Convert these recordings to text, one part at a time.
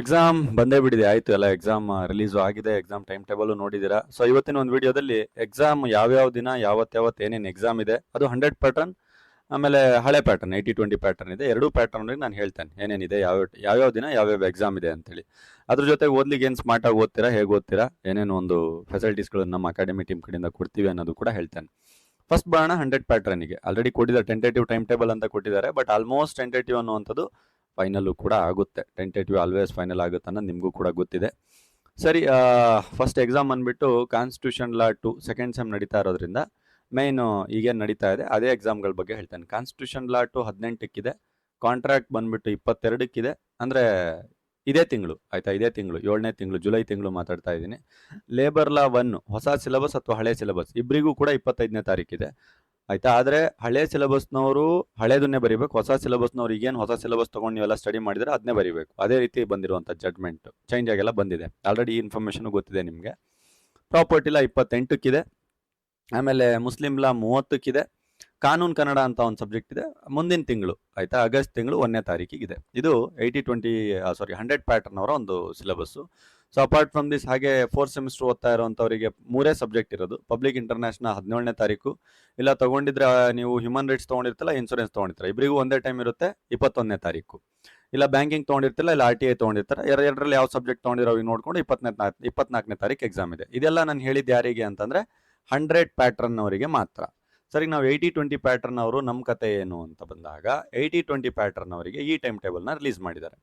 Exam ಬಂದೇ ಬಿಟ್ಟಿದೆ, ಆಯ್ತು ಎಲ್ಲ ಎಕ್ಸಾಮ್ ರಿಲೀಸು ಆಗಿದೆ, ಎಕ್ಸಾಮ್ ಟೈಮ್ ಟೇಬಲ್ ನೋಡಿದ್ದೀರಾ. ಸೊ ಇವತ್ತಿನ ಒಂದು ವಿಡಿಯೋದಲ್ಲಿ ಎಕ್ಸಾಮ್ ಯಾವ್ಯಾವ ದಿನ ಯಾವತ್ತು ಏನೇನು ಎಕ್ಸಾಮ್ ಇದೆ, ಅದು 100 ಪ್ಯಾಟರ್ನ್ ಆಮೇಲೆ ಹಳೆ ಪ್ಯಾಟರ್ನ್ 80-20 ಪ್ಯಾಟರ್ನ್ ಇದೆ. ಎರಡೂ ಪ್ಯಾಟರ್ನ್ ನಾನು ಹೇಳ್ತೇನೆ ಏನೇನಿದೆ, ಯಾವ್ಯಾವ ದಿನ ಯಾವ್ಯಾವ ಎಕ್ಸಾಮ್ ಇದೆ ಅಂತೇಳಿ. ಅದ್ರ ಜೊತೆ ಓದ್ಲಿಕ್ಕೆ ಏನು ಸ್ಮಾರ್ಟಾಗಿ ಓದ್ತೀರಾ, ಹೇಗೆ ಓದ್ತೀರಾ, ಏನೇನು ಒಂದು ಫೆಸಿಲಿಟೀಸ್ಗಳು ನಮ್ಮ ಅಕಾಡೆಮಿ ಟೀಮ್ ಕಡೆಯಿಂದ ಕೊಡ್ತೀವಿ ಅನ್ನೋದು ಕೂಡ ಹೇಳ್ತೇನೆ. ಫಸ್ಟ್ ಬರೋಣ 100 ಪ್ಯಾಟರ್ನಿಗೆ. ಆಲ್ರೆಡಿ ಕೊಟ್ಟಿದ್ದಾರೆ ಟೆಂಟೇಟಿವ್ ಟೈಮ್ ಟೇಬಲ್ ಅಂತ ಕೊಟ್ಟಿದ್ದಾರೆ, ಬಟ್ ಆಲ್ಮೋಸ್ಟ್ ಟೆಂಟೇಟಿವ್ ಅನ್ನುವಂಥದ್ದು ಫೈನಲ್ಲು ಕೂಡ ಆಗುತ್ತೆ. ಟೆಂಟೇಟಿವ್ ಆಲ್ವೇಸ್ ಫೈನಲ್ ಆಗುತ್ತೆ ಅನ್ನೋದು ನಿಮಗೂ ಕೂಡ ಗೊತ್ತಿದೆ. ಸರಿ, ಫಸ್ಟ್ ಎಕ್ಸಾಮ್ ಬಂದ್ಬಿಟ್ಟು ಕಾನ್ಸ್ಟಿಟ್ಯೂಷನ್ ಲಾ 2 ಸೆಕೆಂಡ್ ಸೆಮ್ ನಡೀತಾ ಇರೋದ್ರಿಂದ ಮೇಯ್ನು ಈಗೇನು ನಡೀತಾ ಇದೆ ಅದೇ ಎಕ್ಸಾಮ್ಗಳ ಬಗ್ಗೆ ಹೇಳ್ತೇನೆ. ಕಾನ್ಸ್ಟಿಟ್ಯೂಷನ್ ಲಾ 2 18ಕ್ಕಿದೆ, ಕಾಂಟ್ರಾಕ್ಟ್ ಬಂದ್ಬಿಟ್ಟು 22ಕ್ಕಿದೆ, ಅಂದರೆ ಇದೇ ತಿಂಗಳು ಆಯ್ತಾ, ಇದೇ ತಿಂಗಳು 7ನೇ ತಿಂಗಳು ಜುಲೈ ತಿಂಗಳು ಮಾತಾಡ್ತಾ ಇದ್ದೀನಿ. ಲೇಬರ್ ಲಾ 1 ಹೊಸ ಸಿಲೆಬಸ್ ಅಥವಾ ಹಳೆ ಸಿಲೆಬಸ್ ಇಬ್ಬರಿಗೂ ಕೂಡ 25ನೇ ತಾರೀಕಿದೆ ಆಯ್ತಾ. ಆದರೆ ಹಳೆ ಸಿಲೆಬಸ್ನವರು ಹಳೇದನ್ನೇ ಬರೀಬೇಕು, ಹೊಸ ಸಿಲೆಬಸ್ನವ್ರು ಈಗೇನು ಹೊಸ ಸಿಲೆಬಸ್ ತೊಗೊಂಡು ನೀವೆಲ್ಲ ಸ್ಟಡಿ ಮಾಡಿದರೆ ಅದನ್ನೇ ಬರೀಬೇಕು. ಅದೇ ರೀತಿ ಬಂದಿರುವಂಥ ಜಡ್ಮೆಂಟ್ ಚೇಂಜ್ ಆಗೆಲ್ಲ ಬಂದಿದೆ, ಆಲ್ರೆಡಿ ಈ ಇನ್ಫಾರ್ಮೇಷನ್ ಗೊತ್ತಿದೆ ನಿಮಗೆ. ಪ್ರಾಪರ್ಟಿ ಲಾ 28ಕ್ಕಿದೆ, ಆಮೇಲೆ ಮುಸ್ಲಿಂ ಲಾ 30ಕ್ಕಿದೆ, ಕಾನೂನು ಕನ್ನಡ ಅಂತ ಒಂದು ಸಬ್ಜೆಕ್ಟ್ ಇದೆ ಮುಂದಿನ ತಿಂಗಳು ಆಯ್ತಾ, ಆಗಸ್ಟ್ ತಿಂಗಳು 1ನೇ ತಾರೀಕಿಗಿದೆ. ಇದು 100 ಪ್ಯಾಟರ್ನ್ ಅವರ ಒಂದು syllabus. So apart from this ಹಾಗೆ 4th ಸೆಮಿಸ್ಟರ್ ಓದ್ತಾ ಇರೋಂಥವರಿಗೆ 3 ಸಬ್ಜೆಕ್ಟ್ ಇರೋದು. ಪಬ್ಲಿಕ್ ಇಂಟರ್ನ್ಯಾಷನಲ್ 17ನೇ ತಾರೀಕು, ಇಲ್ಲ ತೊಗೊಂಡಿದ್ರೆ ನೀವು ಹ್ಯೂಮನ್ ರೈಟ್ಸ್ ತೊಗೊಂಡಿರ್ತಿಲ್ಲ, ಇನ್ಶೂರೆನ್ಸ್ ತೊಗೊಂಡಿರ್ತಾರೆ, ಇಬ್ಬರಿಗೂ ಒಂದೇ ಟೈಮ್ ಇರುತ್ತೆ 21ನೇ ತಾರೀಕು. ಇಲ್ಲ ಬ್ಯಾಂಕಿಂಗ್ ತೊಗೊಂಡಿರ್ತಿಲ್ಲ, ಇಲ್ಲ RTI ತೊಗೊಂಡಿರ್ತಾರೆ, ಎರಡರಲ್ಲಿ ಯಾವ ಸಬ್ಜೆಕ್ಟ್ ತೊಗೊಂಡಿರೋ ನೋಡ್ಕೊಂಡು 24ನೇ ತಾರೀಕು ಎಕ್ಸಾಮ್ ಇದೆ. ಇದೆಲ್ಲ ನಾನು ಹೇಳಿದ್ದು ಯಾರಿಗೆ ಅಂತಂದರೆ 100 ಪ್ಯಾಟರ್ನ್ ಅವರಿಗೆ ಮಾತ್ರ. ಸರಿ, ನಾವು 80-20 ಪ್ಯಾಟರ್ನ್ ಅವರು ನಮ್ಮ ಕತೆ ಏನು ಅಂತ ಬಂದಾಗ 80-20 ಪ್ಯಾಟರ್ನ್ ಅವರಿಗೆ ಈ ಟೈಮ್ ಟೇಬಲ್ನ ರಿಲೀಸ್ ಮಾಡಿದ್ದಾರೆ.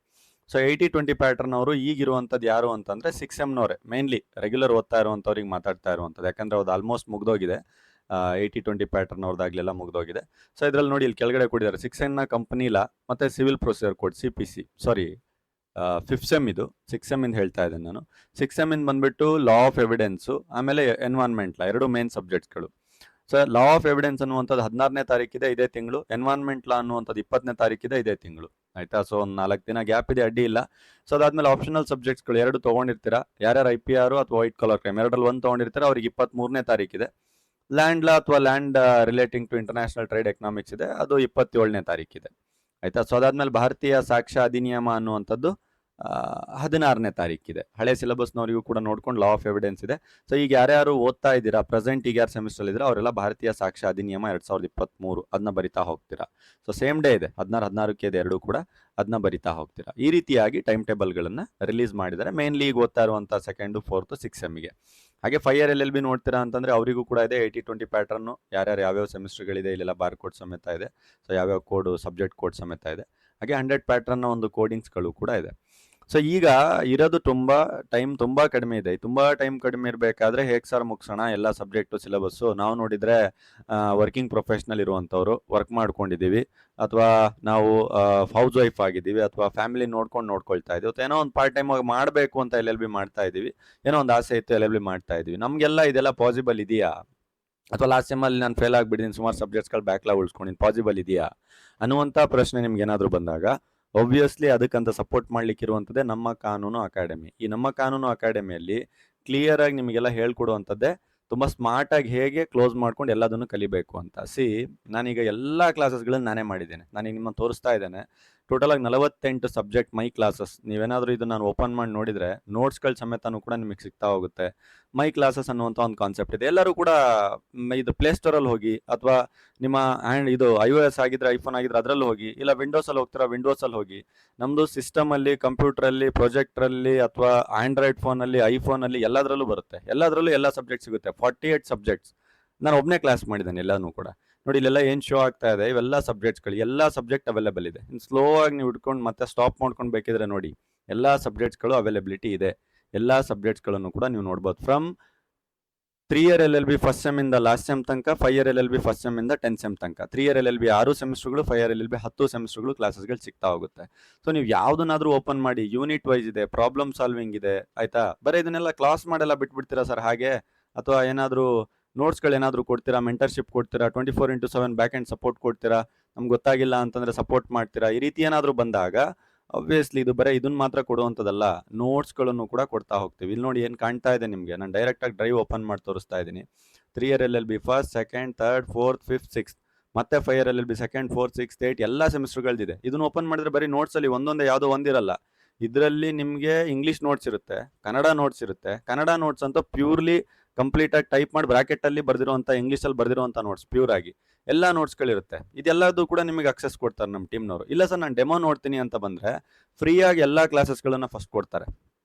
ಸೊ 80-20 ಪ್ಯಾಟರ್ನ್ ಅವರು ಈಗಿರುವಂಥದ್ದು ಯಾರು ಅಂತಂದರೆ 6 ಸೆಮ್ನವರೇ, ಮೇನ್ಲಿ ರೆಗ್ಯುಲರ್ ಓದ್ತಾ ಇರುವಂಥವ್ರಿಗೆ ಮಾತಾಡ್ತಾ ಇರುವಂಥದ್ದು. ಯಾಕಂದರೆ ಅದು ಆಲ್ಮೋಸ್ಟ್ ಮುಗ್ದೋಗಿದೆ, 80-20 ಪ್ಯಾಟರ್ನ್ ಅವ್ರದ್ದಾಗಲೆಲ್ಲ ಮುಗ್ದೋಗಿದೆ. ಸೊ ಇದರಲ್ಲಿ ನೋಡಿ ಇಲ್ಲಿ ಕೆಳಗಡೆ ಕೊಟ್ಟಿದ್ದಾರೆ 6 ಸೆಮ್ನ ಕಂಪನಿ ಲಾ ಮತ್ತು civil procedure code CPC. Sorry, 5th sem ಇದು, 6th ಸೆಮ್ಮಿಂದ ಹೇಳ್ತಾ ಇದ್ದೇನೆ ನಾನು. 6th ಸೆಮ್ಮಿಂದ ಬಂದುಬಿಟ್ಟು ಲಾ ಆಫ್ ಎವಿಡೆನ್ಸು ಆಮೇಲೆ ಎನ್ವೈರ್ನ್ಮೆಂಟ್ ಲಾ, ಎರಡು ಮೇನ್ ಸಬ್ಜೆಕ್ಟ್ಸ್ಗಳು. ಸೊ ಲಾ ಆಫ್ ಎವಿಡೆನ್ಸ್ ಅನ್ನುವಂಥದ್ದು 16ನೇ ತಾರೀಕಿದೆ ಇದೇ ತಿಂಗಳು, ಎನ್ವೈರ್ನ್ಮೆಂಟ್ ಲಾ ಅನ್ನುವಂಥದ್ದು 20ನೇ ತಾರೀಕಿದೆ ಇದೇ ತಿಂಗಳು ಆಯಿತಾ. ಸೊ ಒಂದು 4 ದಿನ ಗ್ಯಾಪ್ ಇದೆ, ಅಡ್ಡಿ ಇಲ್ಲ. ಸೊ ಅದಾದಮೇಲೆ ಆಪ್ಷನಲ್ ಸಬ್ಜೆಕ್ಟ್ಸ್ಗಳು ಎರಡು ತೊಗೊಂಡಿರ್ತೀರಾ, ಯಾರ್ಯಾರು IPR ಅಥವಾ ವೈಟ್ ಕಾಲರ್ ಕ್ರೈಮ್ ಎರಡರಲ್ಲಿ ಒಂದು ತೊಗೊಂಡಿರ್ತೀರಾ, ಅವ್ರಿಗೆ 23ನೇ ತಾರೀಕಿದೆ. ಲ್ಯಾಂಡ್ ಲಾ ಅಥವಾ land relating to international trade economics ಇದೆ, ಅದು 27ನೇ ತಾರೀಕಿದೆ ಆಯಿತಾ. ಸೊ ಅದಾದಮೇಲೆ ಭಾರತೀಯ ಸಾಕ್ಷ್ಯ ಅಧಿನಿಯಮ ಅನ್ನುವಂಥದ್ದು 16ನೇ ತಾರೀಕಿದೆ. ಹಳೆ ಸಿಲೆಬಸ್ನವರಿಗೂ ಕೂಡ ನೋಡ್ಕೊಂಡು ಲಾ ಆಫ್ ಎವಿಡೆನ್ಸ್ ಇದೆ. ಸೊ ಈಗ ಯಾರ್ಯಾರು ಓದ್ತಾ ಇದ್ದೀರಾ, ಪ್ರೆಸೆಂಟ್ ಈಗ ಯಾರು ಸೆಮಿಸ್ಟರ್ ಇದ್ದೀರಾ, ಅವರೆಲ್ಲ ಭಾರತೀಯ ಸಾಕ್ಷ್ಯ ಅಧಿನಿಯಮ 2023 ಅದನ್ನ ಬರಿತಾ ಹೋಗ್ತೀರಾ. ಸೊ ಸೇಮ್ ಡೇ ಇದೆ, 16-16ಕ್ಕೆ ಇದೆ, ಎರಡೂ ಕೂಡ ಅದನ್ನ ಬರಿತಾ ಹೋಗ್ತೀರಾ. ಈ ರೀತಿಯಾಗಿ ಟೈಮ್ ಟೇಬಲ್ಗಳನ್ನು ರಿಲೀಸ್ ಮಾಡಿದ್ದಾರೆ, ಮೇನ್ಲಿ ಈಗ ಓದ್ತಾ ಇರುವಂಥ 2nd, 4th, 6th ಸೆಮ್ಮಿಗೆ. ಹಾಗೆ 5 year LLB ನೋಡ್ತೀರಾ ಅಂತಂದರೆ ಅವರಿಗೂ ಕೂಡ ಇದೆ 80-20 ಪ್ಯಾಟರ್ನು. ಯಾವ್ಯಾವ ಸೆಮಿಸ್ಟರ್ಗಳಿದೆ ಇಲ್ಲೆಲ್ಲ ಬಾರ್ ಕೋಡ್ ಸಮೇತ ಇದೆ. ಸೊ ಯಾವ್ಯಾವ ಕೋಡು, ಸಬ್ಜೆಕ್ಟ್ ಕೋಡ್ ಸಮೇತ ಇದೆ. ಹಾಗೆ 100 ಪ್ಯಾಟರ್ನ್ನ ಒಂದು ಕೋಡಿಂಗ್ಸ್ಗಳು ಕೂಡ ಇದೆ. ಸೊ ಈಗ ಇರೋದು ತುಂಬ ಕಡಿಮೆ ಇದೆ. ತುಂಬ ಟೈಮ್ ಕಡಿಮೆ ಇರಬೇಕಾದ್ರೆ ಹೇಗೆ ಸರ್ ಮುಗಿಸೋಣ ಎಲ್ಲ ಸಬ್ಜೆಕ್ಟು ಸಿಲೆಬಸ್ಸು. ನಾವು ನೋಡಿದರೆ ವರ್ಕಿಂಗ್ ಪ್ರೊಫೆಷ್ನಲ್ ಇರುವಂಥವ್ರು, ವರ್ಕ್ ಮಾಡ್ಕೊಂಡಿದ್ದೀವಿ, ಅಥವಾ ನಾವು ಹೌಸ್ ವೈಫ್ ಆಗಿದ್ದೀವಿ, ಅಥವಾ ಫ್ಯಾಮಿಲಿ ನೋಡ್ಕೊಳ್ತಾ ಇದ್ದೀವಿ, ಅಥವಾ ಏನೋ ಒಂದು ಪಾರ್ಟ್ ಟೈಮ್ ಆಗಿ ಮಾಡಬೇಕು ಅಂತ LLB ಮಾಡ್ತಾ ಇದ್ದೀವಿ, ಏನೋ ಒಂದು ಆಸೆ ಇತ್ತು LLB ಮಾಡ್ತಾ ಇದ್ದೀವಿ. ನಮಗೆಲ್ಲ ಇದೆಲ್ಲ ಪಾಸಿಬಲ್ ಇದೆಯಾ? ಅಥವಾ ಲಾಸ್ಟ್ ಸೆಮ್ಮಲ್ಲಿ ನಾನು ಫೇಲ್ ಆಗಿಬಿಟ್ಟಿದ್ದೀನಿ, ಸುಮಾರು ಸಬ್ಜೆಕ್ಟ್ಸ್ಗಳು ಬ್ಯಾಕ್ಲಾಗ್ ಉಳಿಸ್ಕೊಂಡಿದ್ದೀನಿ, ಪಾಸಿಬಲ್ ಇದೆಯಾ ಅನ್ನುವಂಥ ಪ್ರಶ್ನೆ ನಿಮ್ಗೆ ಏನಾದರೂ ಬಂದಾಗ ಒಬ್ವಿಯಸ್ಲಿ ಅದಕ್ಕಂತ ಸಪೋರ್ಟ್ ಮಾಡಲಿಕ್ಕಿರುವಂಥದ್ದೇ ನಮ್ಮ ಕಾನೂನು ಅಕಾಡೆಮಿ. ಈ ನಮ್ಮ ಕಾನೂನು ಅಕಾಡೆಮಿಯಲ್ಲಿ ಕ್ಲಿಯರಾಗಿ ನಿಮಗೆಲ್ಲ ಹೇಳ್ಕೊಡುವಂಥದ್ದೇ ತುಂಬ ಸ್ಮಾರ್ಟಾಗಿ ಹೇಗೆ ಕ್ಲೋಸ್ ಮಾಡ್ಕೊಂಡು ಎಲ್ಲದನ್ನು ಕಲಿಬೇಕು ಅಂತ. ನಾನೀಗ ಎಲ್ಲ ಕ್ಲಾಸಸ್ಗಳನ್ನು ನಾನೇ ಮಾಡಿದ್ದೇನೆ, ನಾನೀಗ ನಿಮ್ಮನ್ನು ತೋರಿಸ್ತಾ ಇದ್ದೇನೆ. ಟೋಟಲಾಗಿ 48 ಸಬ್ಜೆಕ್ಟ್ ಮೈ ಕ್ಲಾಸಸ್. ನೀವೇನಾದರೂ ಇದು ನಾನು ಓಪನ್ ಮಾಡಿ ನೋಡಿದರೆ ನೋಟ್ಸ್ಗಳ ಸಮೇತನೂ ಕೂಡ ನಿಮಗೆ ಸಿಗ್ತಾ ಹೋಗುತ್ತೆ. ಮೈ ಕ್ಲಾಸಸ್ ಅನ್ನುವಂಥ ಒಂದು ಕಾನ್ಸೆಪ್ಟ್ ಇದೆ. ಎಲ್ಲರೂ ಕೂಡ ಇದು ಪ್ಲೇಸ್ಟೋರಲ್ಲಿ ಹೋಗಿ, ಅಥವಾ ನಿಮ್ಮ ಇದು iOS ಆಗಿದ್ರೆ, ಐಫೋನ್ ಆಗಿದ್ರೆ ಅದರಲ್ಲಿ ಹೋಗಿ, ಇಲ್ಲ ವಿಂಡೋಸಲ್ಲಿ ಹೋಗ್ತೀರಾ ವಿಂಡೋಸಲ್ಲಿ ಹೋಗಿ, ನಮ್ಮದು ಸಿಸ್ಟಮಲ್ಲಿ, ಕಂಪ್ಯೂಟ್ರಲ್ಲಿ, ಪ್ರೊಜೆಕ್ಟ್ರಲ್ಲಿ, ಅಥವಾ ಆಂಡ್ರಾಯ್ಡ್ ಫೋನಲ್ಲಿ, ಐಫೋನಲ್ಲಿ ಎಲ್ಲದರಲ್ಲೂ ಬರುತ್ತೆ. ಎಲ್ಲದರಲ್ಲೂ ಎಲ್ಲ ಸಬ್ಜೆಕ್ಟ್ ಸಿಗುತ್ತೆ. 48 ಸಬ್ಜೆಕ್ಟ್ಸ್ ನಾನು ಒಬ್ಬನೇ ಕ್ಲಾಸ್ ಮಾಡಿದ್ದೇನೆ ಎಲ್ಲನೂ ಕೂಡ. ನೋಡಿ ಇಲ್ಲೆಲ್ಲ ಏನು ಶೋ ಆಗ್ತಾ ಇದೆ, ಇವೆಲ್ಲ ಸಬ್ಜೆಕ್ಟ್ಸ್ಗಳು, ಎಲ್ಲ ಸಬ್ಜೆಕ್ಟ್ ಅವೈಲೇಬಲ್ ಇದೆ. ಇನ್ನು ಸ್ಲೋ ಆಗಿ ನೀವು ಹಿಡ್ಕೊಂಡು ಮತ್ತೆ ಸ್ಟಾಪ್ ಮಾಡ್ಕೊಂಡು ಬೇಕಿದ್ರೆ ನೋಡಿ, ಎಲ್ಲ ಸಬ್ಜೆಕ್ಟ್ಸ್ಗಳು ಅವೈಲೇಬಿಲಿಟಿ ಇದೆ. ಎಲ್ಲ ಸಬ್ಜೆಕ್ಟ್ಸ್ಗಳನ್ನು ಕೂಡ ನೀವು ನೋಡ್ಬೋದು. ಫ್ರಮ್ 3 year LLB ಫಸ್ಟ್ ಸೆಮ್ಮಿಂದ ಲಾಸ್ಟ್ ಸೆಮ್ ತನಕ, 5 year LLB ಫಸ್ಟ್ ಸೆಮ್ಮಿಂದ 10th ಸೆಮ್ ತನಕ, 3 year LLB 6 ಸೆಮಿಸ್ಟರ್ಗಳು, 5 year LLB 10 ಸೆಮಿಸ್ಟರ್ಗಳು ಕ್ಲಾಸಸ್ಗಳು ಸಿಗ್ತಾ ಹೋಗುತ್ತೆ. ಸೊ ನೀವು ಯಾವುದನ್ನಾದರೂ ಓಪನ್ ಮಾಡಿ, ಯೂನಿಟ್ ವೈಸ್ ಇದೆ, ಪ್ರಾಬ್ಲಮ್ ಸಾಲ್ವಿಂಗ್ ಇದೆ ಆಯಿತಾ. ಬರೀ ಇದನ್ನೆಲ್ಲ ಕ್ಲಾಸ್ ಮಾಡೆಲ್ಲ ಬಿಟ್ಬಿಡ್ತೀರಾ ಸರ್ ಹಾಗೆ, ಅಥವಾ ಏನಾದರೂ ನೋಟ್ಸ್ಗಳು ಏನಾದರೂ ಕೊಡ್ತೀರಾ, ಮೆಂಟರ್ಶಿಪ್ ಕೊಡ್ತೀರಾ, 24x7 ಬ್ಯಾಕ್ ಆ್ಯಂಡ್ ಸಪೋರ್ಟ್ ಕೊಡ್ತೀರಾ, ನಮ್ಗೆ ಗೊತ್ತಾಗಿಲ್ಲ ಅಂತಂದರೆ ಸಪೋರ್ಟ್ ಮಾಡ್ತೀರಾ, ಈ ರೀತಿ ಏನಾದರೂ ಬಂದಾಗ ಆಬ್ವಿಯಸ್ಲಿ ಇದು ಬರೀ ಇದನ್ನು ಮಾತ್ರ ಕೊಡುವಂಥದ್ದಲ್ಲ, ನೋಟ್ಸ್ಗಳನ್ನು ಕೂಡ ಕೊಡ್ತಾ ಹೋಗ್ತೀವಿ. ಇಲ್ಲಿ ನೋಡಿ ಏನು ಕಾಣ್ತಾ ಇದೆ ನಿಮಗೆ, ನಾನು ಡೈರೆಕ್ಟಾಗಿ ಡ್ರೈವ್ ಓಪನ್ ಮಾಡಿ ತೋರಿಸ್ತಾ ಇದ್ದೀನಿ. 3 year LLB first, second, third, fourth, fifth, sixth, ಮತ್ತೆ 5 year LLB second, fourth, sixth, 8 ಎಲ್ಲ ಸೆಮಿಸ್ಟರ್ಗಳದಿದೆ. ಇದನ್ನು ಓಪನ್ ಮಾಡಿದ್ರೆ ಬರೀ ನೋಟ್ಸಲ್ಲಿ ಒಂದೊಂದೇ ಯಾವುದೋ ಒಂದಿರಲ್ಲ, ಇದರಲ್ಲಿ ನಿಮಗೆ ಇಂಗ್ಲೀಷ್ ನೋಟ್ಸ್ ಇರುತ್ತೆ, ಕನ್ನಡ ನೋಟ್ಸ್ ಇರುತ್ತೆ. ಕನ್ನಡ ನೋಟ್ಸ್ ಅಂತ ಪ್ಯೂರ್ಲಿ ಕಂಪ್ಲೀಟ್ ಆಗಿ ಟೈಪ್ ಮಾಡಿ ಬ್ರಾಕೆಟ್ ಅಲ್ಲಿ ಬರ್ದಿರುವಂತ ಇಂಗ್ಲೀಷಲ್ಲಿ ಬರ್ದಿರುವಂತ ನೋಟ್ಸ್ ಪ್ಯೂರ್ ಆಗಿ ಎಲ್ಲ ನೋಟ್ಸ್ಗಳಿರುತ್ತೆ. ಇದೆಲ್ಲದೂ ಕೂಡ ನಿಮಗೆ ಅಕ್ಸೆಸ್ ಕೊಡ್ತಾರೆ ನಮ್ಮ ಟೀಮ್ನವರು. ಇಲ್ಲ ಸರ್ ನಾನು ಡೆಮೋ ನೋಡ್ತೀನಿ ಅಂತ ಬಂದ್ರೆ ಫ್ರೀಯಾಗಿ ಎಲ್ಲ ಕ್ಲಾಸಸ್ಗಳನ್ನ ಫಸ್ಟ್ ಕೊಡ್ತಾರೆ,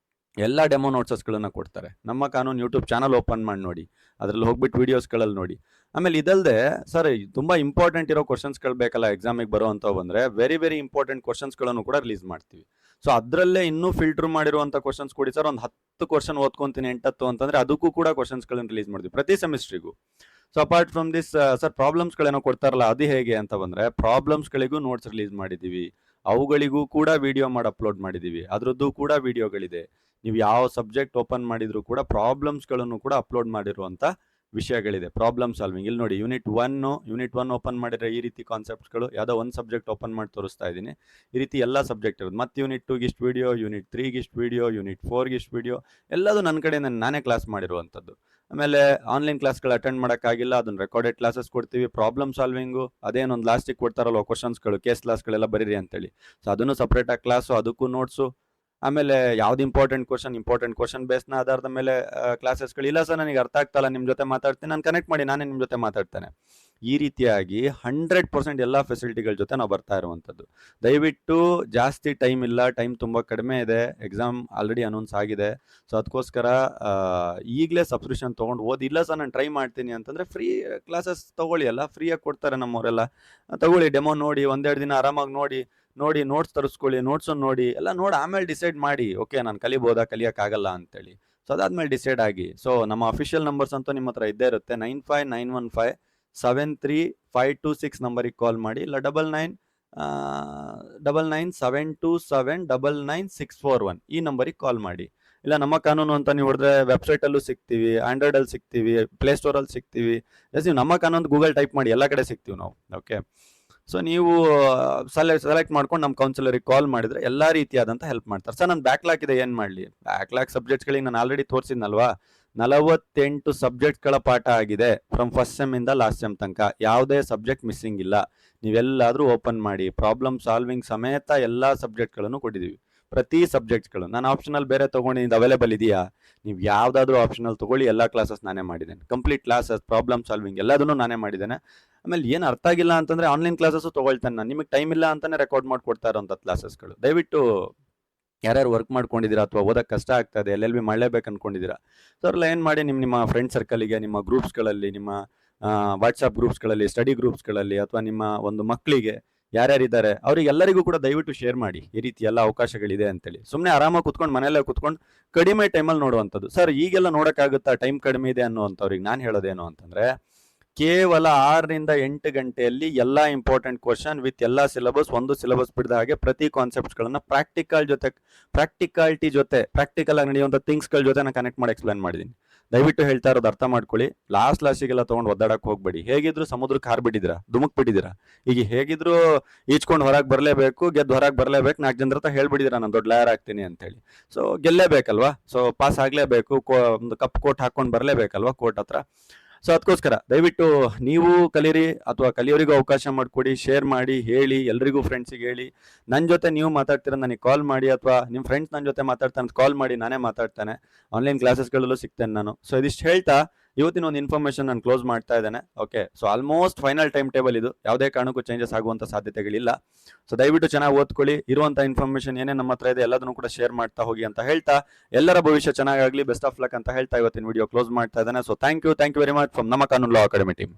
ಎಲ್ಲ ಡೆಮೋ ನೋಟ್ಸಸ್ಗಳನ್ನ ಕೊಡ್ತಾರೆ. ನಮ್ಮ ಕಾನೂನು ಯೂಟ್ಯೂಬ್ ಚಾನಲ್ ಓಪನ್ ಮಾಡಿ ನೋಡಿ, ಅದರಲ್ಲಿ ಹೋಗ್ಬಿಟ್ಟು ವಿಡಿಯೋಸ್ಗಳಲ್ಲಿ ನೋಡಿ. ಆಮೇಲೆ ಇದಲ್ಲದೆ ಸರ್ ತುಂಬಾ ಇಂಪಾರ್ಟೆಂಟ್ ಇರೋ ಕ್ವಶನ್ಸ್ಗಳು ಬೇಕಲ್ಲ ಎಕ್ಸಾಮಿಗೆ ಬರೋ ಅಂತ ಬಂದ್ರೆ ವೆರಿ ಇಂಪಾರ್ಟೆಂಟ್ ಕ್ವಶನ್ಸ್ಗಳನ್ನು ಕೂಡ ರಿಲೀಸ್ ಮಾಡ್ತೀವಿ. ಸೊ ಅದರಲ್ಲೇ ಇನ್ನೂ ಫಿಲ್ಟರ್ ಮಾಡಿರುವಂಥ ಕ್ವಶನ್ಸ್ ಕೊಡಿ ಸರ್, ಒಂದು 10 ಕ್ವಶನ್ ಓದ್ಕೊಂತೀನಿ 8 ಅಂತಂದ್ರೆ ಅದಕ್ಕೂ ಕೂಡ ಕ್ವಶನ್ಸ್ಗಳನ್ನು ರಿಲೀಸ್ ಮಾಡ್ತೀವಿ ಪ್ರತಿ ಸೆಮಿಸ್ಟ್ರಿಗೂ. So apart from this sir ಪ್ರಾಬ್ಲಮ್ಸ್ಗಳೇನೋ ಕೊಡ್ತಾರಲ್ಲ ಅದು ಹೇಗೆ ಅಂತ ಬಂದ್ರೆ ಪ್ರಾಬ್ಲಮ್ಸ್ಗಳಿಗೂ ನೋಟ್ಸ್ ರಿಲೀಸ್ ಮಾಡಿದ್ದೀವಿ, ಅವುಗಳಿಗೂ ಕೂಡ ವಿಡಿಯೋ ಮಾಡಿ ಅಪ್ಲೋಡ್ ಮಾಡಿದ್ದೀವಿ, ಅದರದ್ದು ಕೂಡ ವಿಡಿಯೋಗಳಿದೆ. ನೀವು ಯಾವ ಸಬ್ಜೆಕ್ಟ್ ಓಪನ್ ಮಾಡಿದ್ರು ಕೂಡ ಪ್ರಾಬ್ಲಮ್ಸ್ಗಳನ್ನು ಕೂಡ ಅಪ್ಲೋಡ್ ಮಾಡಿರುವಂಥ ವಿಷಯಗಳಿದೆ. ಪ್ರಾಬ್ಲಮ್ ಸಾಲ್ವಿಂಗ್ ಇಲ್ಲಿ ನೋಡಿ, ಯೂನಿಟ್ 1 ಓಪನ್ ಮಾಡಿದ್ರೆ ಈ ರೀತಿ ಕಾನ್ಸೆಪ್ಟ್ಸ್ಗಳು, ಯಾವುದೋ ಒಂದು ಸಬ್ಜೆಕ್ಟ್ ಓಪನ್ ಮಾಡಿ ತೋರಿಸ್ತಾ ಇದ್ದೀನಿ. ಈ ರೀತಿ ಎಲ್ಲ ಸಬ್ಜೆಕ್ಟ್ ಇರೋದು. ಮತ್ತು ಯೂನಿಟ್ 2ಗೆ ಇಷ್ಟು ವಿಡಿಯೋ, ಯೂನಿಟ್ 3ಗೆ ಇಷ್ಟು ವಿಡಿಯೋ, ಯೂನಿಟ್ 4ಗೆ ಇಷ್ಟು ವಿಡಿಯೋ, ಎಲ್ಲದು ನನ್ನ ಕಡೆ ನಾನೇ ಕ್ಲಾಸ್ ಮಾಡಿರುವಂಥದ್ದು. ಆಮೇಲೆ ಆನ್ಲೈನ್ ಕ್ಲಾಸ್ಗಳು ಅಟೆಂಡ್ ಮಾಡೋಕ್ಕಾಗಿಲ್ಲ, ಅದನ್ನು ರೆಕಾರ್ಡೆಡ್ ಕ್ಲಾಸಸ್ ಕೊಡ್ತೀವಿ. ಪ್ರಾಬ್ಲಮ್ ಸಾಲ್ವಿಂಗು ಅದೇನೊಂದು ಲಾಸ್ಟಿಗೆ ಕೊಡ್ತಾರಲ್ವ ಕ್ವಶನ್ಸ್ಗಳು, ಕೇಸ್ ಕ್ಲಾಸ್ಗಳೆಲ್ಲ ಬರೀರಿ ಅಂತೇಳಿ, ಸೊ ಅದನ್ನು ಸಪ್ರೇಟಾಗಿ ಕ್ಲಾಸು, ಅದಕ್ಕೂ ನೋಟ್ಸು. ಆಮೇಲೆ ಯಾವ್ದು ಇಂಪಾರ್ಟೆಂಟ್ ಕ್ವಶನ್ ಬೇಸ್ನ ಆಧಾರದ ಮೇಲೆ ಕ್ಲಾಸಸ್ಗಳು. ಇಲ್ಲ ಸರ್ ನನಗೆ ಅರ್ಥ ಆಗ್ತಲ್ಲ, ನಿಮ್ಮ ಜೊತೆ ಮಾತಾಡ್ತೀನಿ, ನಾನು ಕನೆಕ್ಟ್ ಮಾಡಿ ನಾನೇ ನಿಮ್ಮ ಜೊತೆ ಮಾತಾಡ್ತೇನೆ. ಈ ರೀತಿಯಾಗಿ 100% ಎಲ್ಲ ಫೆಸಿಲಿಟಿಗಳ ಜೊತೆ ನಾವು ಬರ್ತಾ ಇರುವಂಥದ್ದು. ದಯವಿಟ್ಟು ಜಾಸ್ತಿ ಟೈಮ್ ಇಲ್ಲ, ಟೈಮ್ ತುಂಬ ಕಡಿಮೆ ಇದೆ, ಎಕ್ಸಾಮ್ ಆಲ್ರೆಡಿ ಅನೌನ್ಸ್ ಆಗಿದೆ. ಸೊ ಅದಕ್ಕೋಸ್ಕರ ಈಗಲೇ ಸಬ್ಸ್ಕ್ರಿಪ್ಷನ್ ತೊಗೊಂಡು ಓದಿ. ಇಲ್ಲ ಸರ್ ನಾನು ಟ್ರೈ ಮಾಡ್ತೀನಿ ಅಂತಂದರೆ ಫ್ರೀ ಕ್ಲಾಸಸ್ ತೊಗೊಳ್ಳಿ, ಎಲ್ಲ ಫ್ರೀಯಾಗಿ ಕೊಡ್ತಾರೆ ನಮ್ಮವರೆಲ್ಲ. ತಗೊಳ್ಳಿ, ಡೆಮೋ ನೋಡಿ, 1-2 ದಿನ ಆರಾಮಾಗಿ ನೋಡಿ ನೋಟ್ಸ್ ತರಿಸ್ಕೊಳ್ಳಿ, ನೋಟ್ಸನ್ನು ನೋಡಿ ಎಲ್ಲ ನೋಡಿ ಆಮೇಲೆ ಡಿಸೈಡ್ ಮಾಡಿ, ಓಕೆ ನಾನು ಕಲಿಬೋದಾ ಕಲಿಯೋಕ್ಕಾಗಲ್ಲ ಅಂತೇಳಿ. ಸೊ ಅದಾದ್ಮೇಲೆ ಡಿಸೈಡ್ ಆಗಿ. ಸೊ ನಮ್ಮ ಅಫಿಷಿಯಲ್ ನಂಬರ್ಸ್ ಅಂತೂ ನಿಮ್ಮ ಹತ್ರ ಇದ್ದೇ ಇರುತ್ತೆ. 9591573526 ನಂಬರಿಗೆ ಕಾಲ್ ಮಾಡಿ, ಇಲ್ಲ 999727999641 ಈ ನಂಬರಿಗೆ ಕಾಲ್ ಮಾಡಿ. ಇಲ್ಲ ನಮ್ಮ ಕಾನೂನು ಅಂತ ನೀವು ಹೊಡೆದ್ರೆ ವೆಬ್ಸೈಟಲ್ಲೂ ಸಿಗ್ತೀವಿ, ಆಂಡ್ರಾಯ್ಡಲ್ಲಿ ಸಿಗ್ತೀವಿ, ಪ್ಲೇಸ್ಟೋರಲ್ಲಿ ಸಿಗ್ತೀವಿ. ನೀವು ನಮ್ಮ ಕಾನೂನು ಗೂಗಲ್ ಟೈಪ್ ಮಾಡಿ, ಎಲ್ಲ ಕಡೆ ಸಿಗ್ತೀವಿ ನಾವು. ಓಕೆ, ಸೊ ನೀವು ಸೆಲೆಕ್ಟ್ ಮಾಡ್ಕೊಂಡು ನಮ್ಮ ಕೌನ್ಸಿಲರಿಗೆ ಕಾಲ್ ಮಾಡಿದ್ರೆ ಎಲ್ಲ ರೀತಿಯಾದಂಥ ಹೆಲ್ಪ್ ಮಾಡ್ತಾರೆ. ಸರ್ ನನ್ನ ಬ್ಯಾಕ್ಲಾಗ್ ಇದೆ, ಏನು ಮಾಡಲಿ? ಬ್ಯಾಕ್ಲಾಗ್ ಸಬ್ಜೆಕ್ಟ್ಸ್ಗಳಿಗೆ ನಾನು ಆಲ್ರೆಡಿ ತೋರಿಸಿದ್ನಲ್ವಾ, 48 ಸಬ್ಜೆಕ್ಟ್ಗಳ ಪಾಠ ಆಗಿದೆ ಫ್ರಮ್ ಫಸ್ಟ್ ಸೆಮ್ಮಿಂದ ಲಾಸ್ಟ್ ಸೆಮ್ ತನಕ. ಯಾವುದೇ ಸಬ್ಜೆಕ್ಟ್ ಮಿಸ್ಸಿಂಗ್ ಇಲ್ಲ. ನೀವೆಲ್ಲಾದರೂ ಓಪನ್ ಮಾಡಿ, ಪ್ರಾಬ್ಲಮ್ ಸಾಲ್ವಿಂಗ್ ಸಮೇತ ಎಲ್ಲ ಸಬ್ಜೆಕ್ಟ್ಗಳನ್ನು ಕೊಟ್ಟಿದ್ದೀವಿ, ಪ್ರತಿ ಸಬ್ಜೆಕ್ಟ್ಸ್ಗಳು. ನಾನು ಆಪ್ಷನಲ್ ಬೇರೆ ತೊಗೊಂಡಿದ್ದು ಅವೈಲೇಬಲ್ ಇದೆಯಾ? ನೀವು ಯಾವುದಾದ್ರೂ ಆಪ್ಷನಲ್ ತೊಗೊಳ್ಳಿ, ಎಲ್ಲ ಕ್ಲಾಸಸ್ ನಾನೇ ಮಾಡಿದ್ದೇನೆ. ಕಂಪ್ಲೀಟ್ ಕ್ಲಾಸಸ್, ಪ್ರಾಬ್ಲಮ್ ಸಾಲ್ವಿಂಗ್ ಎಲ್ಲದನ್ನು ನಾನೇ ಮಾಡಿದ್ದೇನೆ. ಆಮೇಲೆ ಏನು ಅರ್ಥ ಆಗಿಲ್ಲ ಅಂತಂದರೆ ಆನ್ಲೈನ್ ಕ್ಲಾಸಸ್ಸು ತೊಗೊಳ್ತೇನೆ ನಾನು. ನಿಮಗೆ ಟೈಮ್ ಇಲ್ಲ ಅಂತಲೇ ರೆಕಾರ್ಡ್ ಮಾಡಿ ಕೊಡ್ತಾ ಇರೋಂಥ ಕ್ಲಾಸಸ್ಗಳು. ದಯವಿಟ್ಟು ಯಾರ್ಯಾರು ವರ್ಕ್ ಮಾಡ್ಕೊಂಡಿದ್ದೀರಾ ಅಥವಾ ಓದೋಕ್ಕೆ ಕಷ್ಟ ಆಗ್ತಾ ಇದೆ, LLB ಮಾಡಲೇಬೇಕು ಅಂದ್ಕೊಂಡಿದ್ದೀರಾ, ಸೊ ಅವ್ರೆಲ್ಲ ಏನು ಮಾಡಿ, ನಿಮ್ಮ ಫ್ರೆಂಡ್ ಸರ್ಕಲಿಗೆ, ನಿಮ್ಮ ಗ್ರೂಪ್ಸ್ಗಳಲ್ಲಿ, ನಿಮ್ಮ ವಾಟ್ಸಪ್ ಗ್ರೂಪ್ಸ್ಗಳಲ್ಲಿ, ಸ್ಟಡಿ ಗ್ರೂಪ್ಸ್ಗಳಲ್ಲಿ, ಅಥವಾ ನಿಮ್ಮ ಒಂದು ಮಕ್ಕಳಿಗೆ ಯಾರ್ಯಾರಿದ್ದಾರೆ ಅವರಿಗೆಲ್ಲರಿಗೂ ಕೂಡ ದಯವಿಟ್ಟು ಶೇರ್ ಮಾಡಿ, ಈ ರೀತಿ ಎಲ್ಲ ಅವಕಾಶಗಳಿದೆ ಅಂತೇಳಿ. ಸುಮ್ಮನೆ ಆರಾಮಾಗಿ ಕುತ್ಕೊಂಡು ಮನೆಯಲ್ಲೇ ಕುತ್ಕೊಂಡು ಕಡಿಮೆ ಟೈಮಲ್ಲಿ ನೋಡುವಂಥದ್ದು. ಸರ್ ಈಗೆಲ್ಲ ನೋಡೋಕ್ಕಾಗುತ್ತಾ, ಟೈಮ್ ಕಡಿಮೆ ಇದೆ ಅನ್ನೋವಂಥವ್ರಿಗೆ ನಾನು ಹೇಳೋದೇನು ಅಂತಂದರೆ, ಕೇವಲ 6ರಿಂದ 8 ಗಂಟೆಯಲ್ಲಿ ಎಲ್ಲ ಇಂಪಾರ್ಟೆಂಟ್ ಕ್ವಶನ್ ವಿತ್ ಎಲ್ಲ ಸಿಲೆಬಸ್, ಒಂದು ಸಿಲೆಬಸ್ ಬಿಡದ ಹಾಗೆ ಪ್ರತಿ ಕಾನ್ಸೆಪ್ಟ್ಸ್ಗಳನ್ನ ಪ್ರಾಕ್ಟಿಕಾಲಿಟಿ ಜೊತೆ ಪ್ರಾಕ್ಟಿಕಲ್ ಆಗಿ ನಡೆಯುವಂಥ ಥಿಂಗ್ಸ್ಗಳ ಜೊತೆ ನಾನು ಕನೆಕ್ಟ್ ಮಾಡಿ ಎಕ್ಸ್ಪ್ಲೇನ್ ಮಾಡಿದ್ದೀನಿ. ದಯವಿಟ್ಟು ಹೇಳ್ತಾ ಇರೋದು ಅರ್ಥ ಮಾಡ್ಕೊಳ್ಳಿ. ಲಾಸ್ಟಿಗೆಲ್ಲ ತೊಗೊಂಡು ಒದ್ದಾಡಕ್ಕೆ ಹೋಗ್ಬೇಡಿ. ಹೇಗಿದ್ರು ಸಮುದ್ರಕ್ಕೆ ಹಾರ್ಬಿಟ್ಟಿದ್ದೀರಾ, ಧುಮುಕ್ ಬಿಟ್ಟಿದ್ದೀರಾ. ಈಗ ಹೇಗಿದ್ರು ಈಚ್ಕೊಂಡು ಹೊರಗೆ ಬರಲೇಬೇಕು, ಗೆದ್ದು ಹೊರಗೆ ಬರಲೇಬೇಕು. 4 ಜನರ ಹತ್ರ ಹೇಳ್ಬಿಟ್ಟಿದ್ದೀರಾ ನಾನು ದೊಡ್ಡ ಲಾಯರ್ ಆಗ್ತೀನಿ ಅಂತೇಳಿ. ಸೊ ಗೆಲ್ಲೇಬೇಕಲ್ವಾ, ಸೊ ಪಾಸ್ ಆಗಲೇಬೇಕು, ಒಂದು ಕಪ್ ಕೋಟ್ ಹಾಕ್ಕೊಂಡು ಬರಲೇಬೇಕಲ್ವಾ ಕೋರ್ಟ್ ಹತ್ರ. ಸೊ ಅದಕ್ಕೋಸ್ಕರ ದಯವಿಟ್ಟು ನೀವು ಕಲೀರಿ, ಅಥವಾ ಕಲಿಯೋರಿಗೂ ಅವಕಾಶ ಮಾಡಿಕೊಡಿ, ಶೇರ್ ಮಾಡಿ, ಹೇಳಿ, ಎಲ್ರಿಗೂ ಫ್ರೆಂಡ್ಸಿಗೆ ಹೇಳಿ. ನನ್ನ ಜೊತೆ ನೀವು ಮಾತಾಡ್ತೀರ ನನಗೆ ಕಾಲ್ ಮಾಡಿ, ಅಥವಾ ನಿಮ್ಮ ಫ್ರೆಂಡ್ಸ್ ನನ್ನ ಜೊತೆ ಮಾತಾಡ್ತಾನೆ ಕಾಲ್ ಮಾಡಿ, ನಾನೇ ಮಾತಾಡ್ತಾನೆ. ಆನ್ಲೈನ್ ಕ್ಲಾಸಸ್ಗಳಲ್ಲೂ ಸಿಗ್ತೇನೆ ನಾನು. ಸೊ ಇದಿಷ್ಟು ಹೇಳ್ತಾ ಇವತ್ತಿನ ಒಂದು ಇನ್ಫಾರ್ಮೇಷನ್ ನಾನು ಕ್ಲೋಸ್ ಮಾಡ್ತಾ ಇದ್ದೇನೆ. Okay, so almost final time table ಇದು, ಯಾವುದೇ ಕಾರಣಕ್ಕೂ ಚೇಂಜಸ್ ಆಗುವಂಥ ಸಾಧ್ಯತೆಗಳಿಲ್ಲ. ಸೊ ದಯವಿಟ್ಟು ಚೆನ್ನಾಗಿ ಓದ್ಕೊಳ್ಳಿ. ಇರುವಂಥ ಇನ್ಫಾರ್ಮೇಷನ್ ಏನೇ ನಮ್ಮ ಹತ್ರ ಇದೆ ಎಲ್ಲದನ್ನು ಕೂಡ ಶೇರ್ ಮಾಡ್ತಾ ಹೋಗಿ ಅಂತ ಹೇಳ್ತಾ, ಎಲ್ಲರ ಭವಿಷ್ಯ ಚೆನ್ನಾಗಾಗಲಿ, ಬೆಸ್ಟ್ ಆಫ್ ಲಕ್ ಅಂತ ಹೇಳ್ತಾ ಇವತ್ತಿನ ವಿಡಿಯೋ ಕ್ಲೋಸ್ ಮಾಡ್ತಾ ಇದ್ದೇನೆ. So thank you very much from ನಮ್ಮ ಕಾನೂನು ಲಾ ಅಕಾಡೆಮಿ ಟೀಮ್.